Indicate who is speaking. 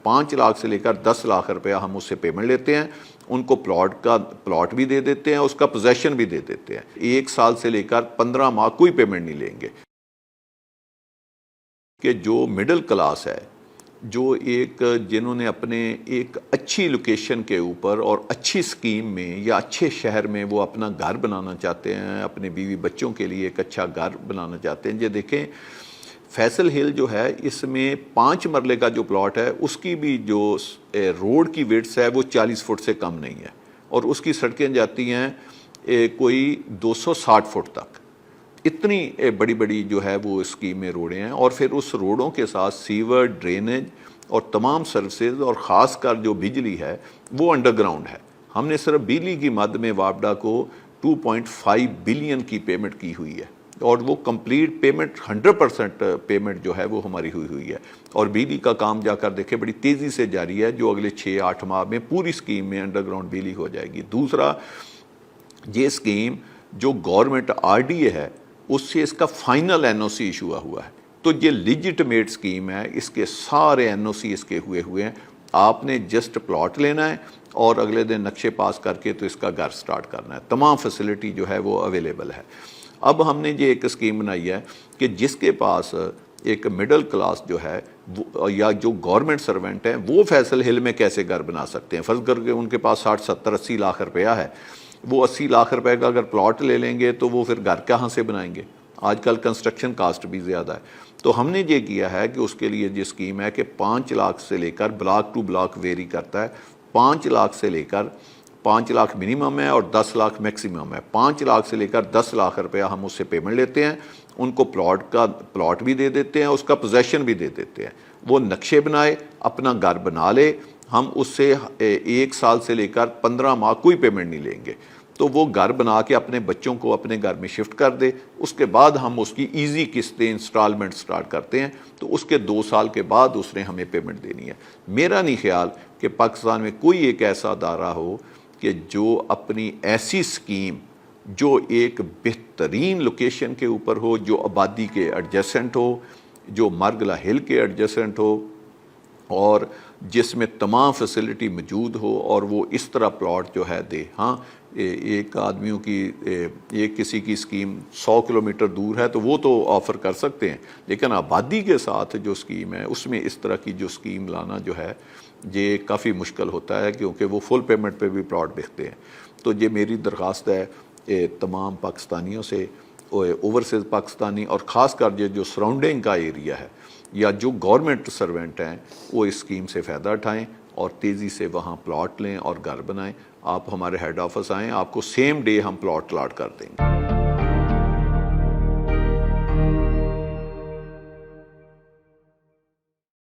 Speaker 1: 5 लाख से लेकर 10 लाख रुपया हम उससे पेमेंट लेते हैं, उनको प्लॉट भी दे देते हैं, उसका पोजेशन भी दे देते हैं। 1 साल से लेकर 15 माह कोई पेमेंट नहीं लेंगे। कि जो मिडिल क्लास है, जो जिन्होंने अपने एक अच्छी लोकेशन के ऊपर और अच्छी स्कीम में या अच्छे शहर में वो अपना घर बनाना चाहते हैं, अपने बीवी बच्चों के लिए एक अच्छा घर बनाना चाहते हैं। ये देखें, फैसल हिल जो है इसमें 5 मरले का जो प्लॉट है उसकी भी जो रोड की विड्थ है वो 40 फुट से कम नहीं है, और उसकी सड़कें जाती हैं कोई 260 फुट तक। इतनी बड़ी बड़ी जो है वो स्कीम में रोडें हैं, और फिर उस रोडों के साथ सीवर, ड्रेनेज और तमाम सर्विसेज, और ख़ास कर जो बिजली है वो अंडरग्राउंड है। हमने सिर्फ बिजली की मद में वापडा को 2.5 बिलियन की पेमेंट की हुई है, और वो कंप्लीट पेमेंट 100% पेमेंट जो है वो हमारी हुई है। और बिजली का काम जाकर देखें बड़ी तेज़ी से जारी है, जो अगले 6-8 माह में पूरी स्कीम में अंडरग्राउंड बिजली हो जाएगी। दूसरा, ये स्कीम जो गवर्नमेंट RDA है उससे इसका फाइनल NOC इशू हुआ है, तो ये लिजिटमेट स्कीम है, इसके सारे NOC इसके हुए हैं। आपने जस्ट प्लॉट लेना है और अगले दिन नक्शे पास करके तो इसका घर स्टार्ट करना है। तमाम फैसिलिटी जो है वो अवेलेबल है। अब हमने ये एक स्कीम बनाई है कि जिसके पास एक मिडिल क्लास जो है या जो गवर्नमेंट सर्वेंट हैं वो फैसल हिल में कैसे घर बना सकते हैं। फर्ज करके उनके पास 60, 70, 80 लाख रुपया है, वो 80 लाख रुपए का अगर प्लॉट ले लेंगे तो वो फिर घर कहाँ से बनाएंगे। आजकल कंस्ट्रक्शन कास्ट भी ज़्यादा है, तो हमने ये किया है कि उसके लिए ये स्कीम है कि 5 लाख से लेकर, ब्लॉक टू ब्लॉक वेरी करता है, 5 लाख से लेकर 5 लाख मिनिमम है और 10 लाख मैक्सिमम है। 5 लाख से लेकर 10 लाख रुपया हम उससे पेमेंट लेते हैं, उनको प्लॉट भी दे देते हैं, उसका पोजेशन भी दे देते हैं। वो नक्शे बनाए, अपना घर बना ले, हम उससे 1 साल से लेकर 15 माह कोई पेमेंट नहीं लेंगे, तो वो घर बना के अपने बच्चों को अपने घर में शिफ्ट कर दे। उसके बाद हम उसकी ईजी किस्तें, इंस्टॉलमेंट स्टार्ट करते हैं, तो उसके 2 साल के बाद उसने हमें पेमेंट देनी है। मेरा नहीं ख्याल कि पाकिस्तान में कोई एक ऐसा अदारा हो कि जो अपनी ऐसी स्कीम जो एक बेहतरीन लोकेशन के ऊपर हो, जो आबादी के एडजेसेंट हो, जो मारगला हिल के एडजेसेंट हो, और जिसमें तमाम फैसिलिटी मौजूद हो, और वो इस तरह प्लॉट जो है दे। हाँ, एक आदमियों की एक किसी की स्कीम 100 किलोमीटर दूर है तो वो तो ऑफ़र कर सकते हैं, लेकिन आबादी के साथ जो स्कीम है उसमें इस तरह की जो स्कीम लाना जो है ये काफ़ी मुश्किल होता है, क्योंकि वो फुल पेमेंट पे भी प्लॉट बिकते हैं। तो ये मेरी दरख्वास्त है तमाम पाकिस्तानियों से, ओवरसीज़ पाकिस्तानी, और ख़ास कर ये जो सराउंडिंग का एरिया है या जो गवर्नमेंट सर्वेंट हैं, वो इस स्कीम से फ़ायदा उठाएँ और तेज़ी से वहाँ प्लॉट लें और घर बनाएं। आप हमारे हेड ऑफिस आएँ, आपको सेम डे हम प्लॉट अलॉट कर देंगे।